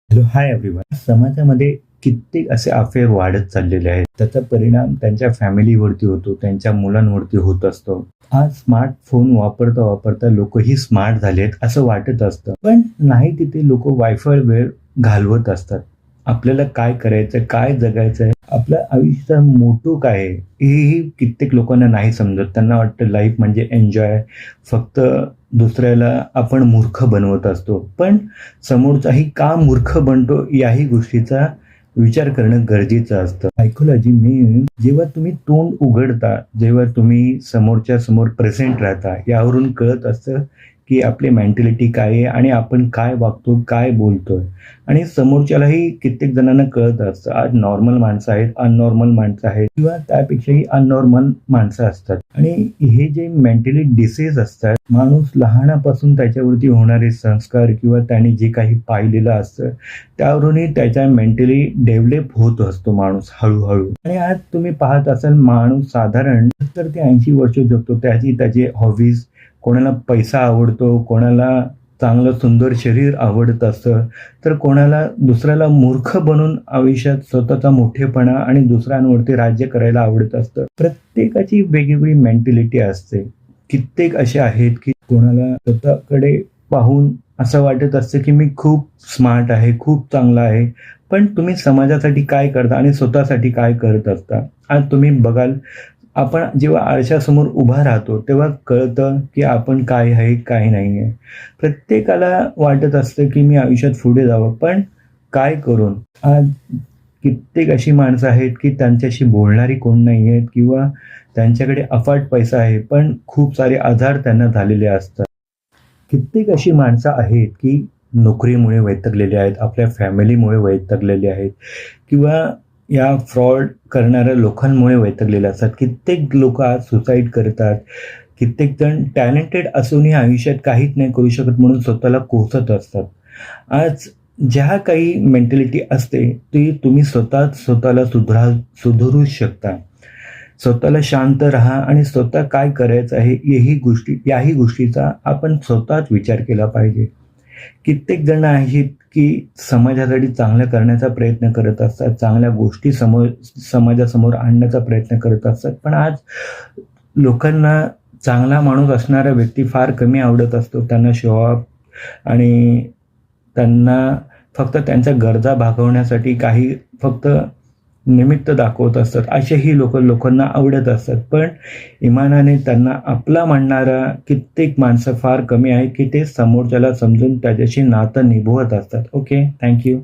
Hello, hi everyone. समाजामध्ये कित्येक असे अफेअर वाढत चाललेले आहेत. त्याचा परिणाम त्यांच्या फॅमिलीवरती होतो, त्यांच्या मुलांवरती होत असतो. आज स्मार्टफोन वापरता वापरता लोकही स्मार्ट झालेत असं वाटत असतं, पण नाही तिथे लोक वायफळ वेळ घालवत असतात. आपल्याला काय करायचं, काय जगायचंय, आपलं आयुष्याचा मोटो काय आहे, हेही कित्येक लोकांना नाही समजत. त्यांना वाटतं लाईफ म्हणजे एन्जॉय, फक्त दुसऱ्याला आपण मूर्ख बनवत असतो. पण समोरचाही का मूर्ख बनतो याही गोष्टीचा विचार करणं गरजेचं असतं. सायकोलॉजी मीन्स जेव्हा तुम्ही तोंड उघडता, जेव्हा तुम्ही समोरच्या समोर प्रेझेंट राहता, यावरून कळत असतं की आपली मेंटॅलिटी काय आहे आणि आपण काय वागतो, काय बोलतोय. आणि समोरच्यालाही कित्येक जणांना कळत असतं. आज नॉर्मल माणसं आहेत, अननॉर्मल माणसं आहेत किंवा त्यापेक्षाही अननॉर्मल माणसं असतात. आणि हे जे मेंटली डिसीज असतात, माणूस लहानापासून त्याच्यावरती होणारे संस्कार किंवा त्याने जे काही पाहिलेलं असतं त्यावरूनही त्याच्या मेंटली डेव्हलप होत असतो माणूस हळूहळू. आणि आज तुम्ही पाहत असाल, माणूस साधारण 70 ते 80 वर्ष जगतो. त्याची हॉबीज, कोणाला पैसा आवडतो, कोणाला चांगलं सुंदर शरीर आवडत असतं, तर कोणाला दुसऱ्याला मूर्ख बनून आयुष्यात स्वतःचा मोठेपणा आणि दुसऱ्यांवरती राज्य करायला आवडत असतं. प्रत्येकाची वेगवेगळी मेंटॅलिटी असते. कित्येक असे आहेत की कोणाला स्वतःकडे पाहून असं वाटत असतं की मी खूप स्मार्ट आहे, खूप चांगला आहे. पण तुम्ही समाजासाठी काय करता आणि स्वतःसाठी काय करत असता? आज तुम्ही बघाल, आपण जेव्हा आरशासमोर उभा राहतो तेव्हा कळतं की आपण काय आहे, काय नाही आहे. प्रत्येकाला वाटत असतं की मी आयुष्यात पुढे जावं, पण काय करून? आज कित्येक अशी माणसं आहेत की त्यांच्याशी बोलणारी कोण नाही आहेत किंवा त्यांच्याकडे अफाट पैसा आहे, पण खूप सारे आजार त्यांना झालेले असतात. कित्येक अशी माणसं आहेत की नोकरीमुळे वैतागलेली आहेत, आपल्या फॅमिलीमुळे वैतागलेली आहेत किंवा या फ्रॉड करणाऱ्या लोकांमुळे वैतागलेले असतात. कित्येक लोक आज सुसाईड करतात. कित्येक जण टॅलेंटेड असूनही आयुष्यात काहीच नाही करू शकत म्हणून स्वतःला कोसत असतात. आज ज्या काही मेंटॅलिटी असते ती तुम्ही स्वतःला सुधारू शकता. स्वतःला शांत राहा आणि स्वतः काय करायचं आहे याही गोष्टीचा आपण स्वतःच विचार केला पाहिजे. कित्येक जण आहेत की समाजासाठी चांगलं करण्याचा प्रयत्न करत असतात, चांगल्या गोष्टी समाजासमोर आणण्याचा प्रयत्न करत असतात, पण आज लोकांना चांगला माणूस असणारा व्यक्ती फार कमी आवडत असतो. त्यांना शो ऑफ आणि त्यांना फक्त त्यांच्या गरजा भागवण्यासाठी काही फक्त निमित्त दाखवत असतात. असेही लोकांना आवडत असतात, पण इमानाने त्यांना आपला म्हणणारा कित्येक माणसं फार कमी आहेत की ते समोरच्याला समजून त्याच्याशी नातं निभवत असतात. Okay, thank you.